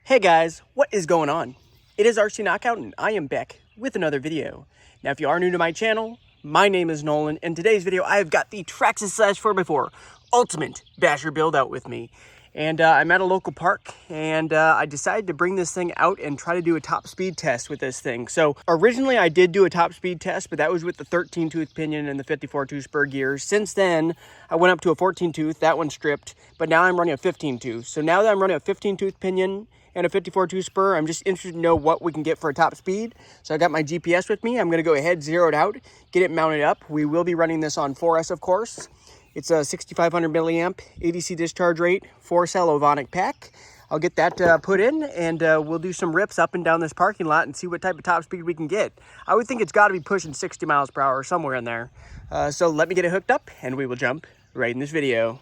Hey guys, what is going on? It is RC Knockout and I am back with another video. Now if you are new to my channel, my name is Nolan. In today's video I have got the Traxxas Slash 4x4 Ultimate Basher build out with me. And I'm at a local park and I decided to bring this thing out and try to do a top speed test with this thing. So originally I did do a top speed test, but that was with the 13 tooth pinion and the 54 tooth spur gears. Since then I went up to a 14 tooth, that one stripped, but now I'm running a 15 tooth. So now that I'm running a 15 tooth pinion and a 54 tooth spur, I'm just interested to know what we can get for a top speed. So I got my GPS with me. I'm gonna go ahead, zero it out, get it mounted up. We will be running this on 4S, of course. It's a 6500 milliamp ADC discharge rate, 4-cell Ovonic pack. I'll get that put in and we'll do some rips up and down this parking lot and see what type of top speed we can get. I would think it's gotta be pushing 60 miles per hour, somewhere in there. So let me get it hooked up and we will jump right in this video.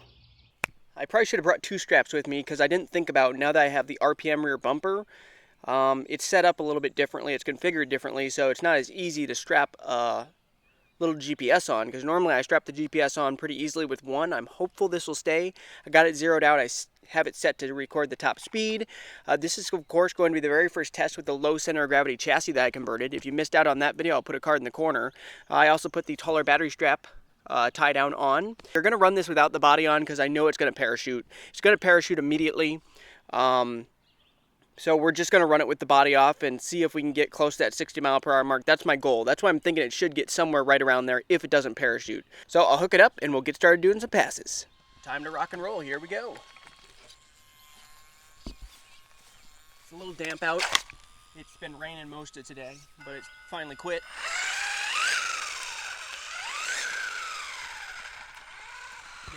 I probably should have brought two straps with me because I didn't think about, now that I have the RPM rear bumper, it's set up a little bit differently, it's configured differently, so it's not as easy to strap a little GPS on, because normally I strap the GPS on pretty easily with one. I'm hopeful this will stay. I got it zeroed out. I have it set to record the top speed. This is of course going to be the very first test with the low center of gravity chassis that I converted. If you missed out on that video, I'll put a card in the corner. I also put the taller battery strap tie down on. We're going to run this without the body on because I know it's going to parachute. It's going to parachute immediately. So we're just going to run it with the body off and see if we can get close to that 60 mile per hour mark. That's my goal. That's why I'm thinking it should get somewhere right around there if it doesn't parachute. So I'll hook it up and we'll get started doing some passes. Time to rock and roll. Here we go. It's a little damp out. It's been raining most of today, but it's finally quit.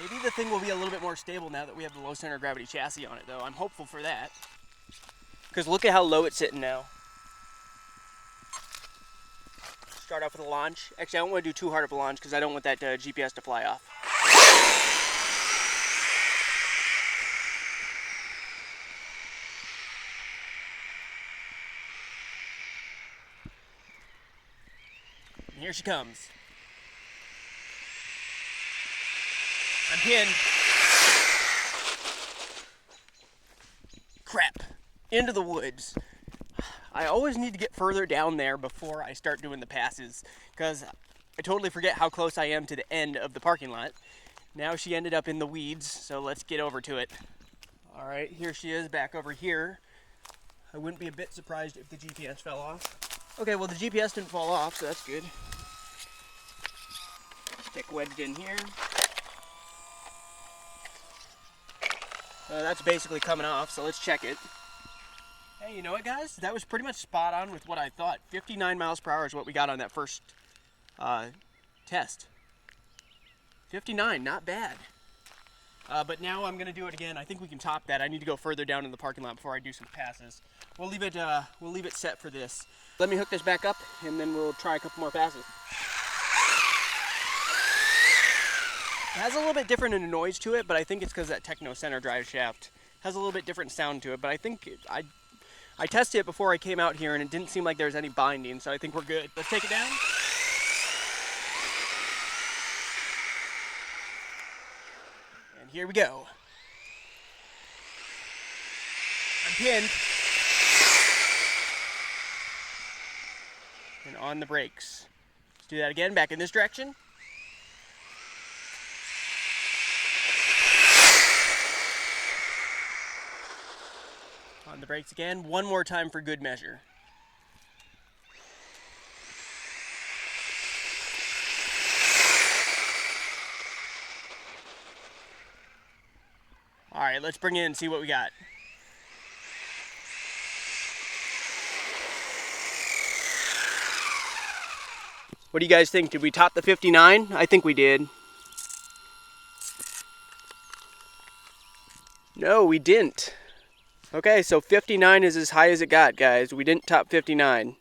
Maybe the thing will be a little bit more stable now that we have the low center of gravity chassis on it, though. I'm hopeful for that. Because look at how low it's sitting now. Start off with a launch. Actually, I don't want to do too hard of a launch because I don't want that GPS to fly off. And here she comes. I'm pinned. Crap. Into the woods. I always need to get further down there before I start doing the passes because I totally forget how close I am to the end of the parking lot. Now she ended up in the weeds, so let's get over to it. All right, here she is back over here. I wouldn't be a bit surprised if the GPS fell off. Okay, well the GPS didn't fall off, so that's good. Stick wedged in here. That's basically coming off, so let's check it. Hey, you know what, guys? That was pretty much spot on with what I thought. 59 miles per hour is what we got on that first test. 59, not bad. But now I'm going to do it again. I think we can top that. I need to go further down in the parking lot before I do some passes. We'll leave it set for this. Let me hook this back up, and then we'll try a couple more passes. It has a little bit different in the noise to it, but I think it's because that Techno center drive shaft has a little bit different sound to it. But I think I tested it before I came out here and it didn't seem like there was any binding, so I think we're good. Let's take it down. And here we go. I'm pinned. And on the brakes. Let's do that again, back in this direction. On the brakes again, one more time for good measure. All right, let's bring it in and see what we got. What do you guys think? Did we top the 59? I think we did. No, we didn't. Okay, so 59 is as high as it got, guys. We didn't top 59.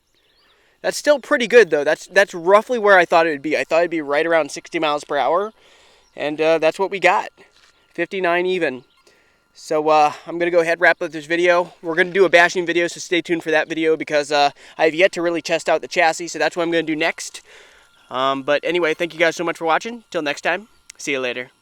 That's still pretty good, though. That's roughly where I thought it would be. I thought it'd be right around 60 miles per hour, and that's what we got. 59 even. So I'm going to go ahead and wrap up this video. We're going to do a bashing video, so stay tuned for that video because I have yet to really test out the chassis, so that's what I'm going to do next. But anyway, thank you guys so much for watching. Till next time, see you later.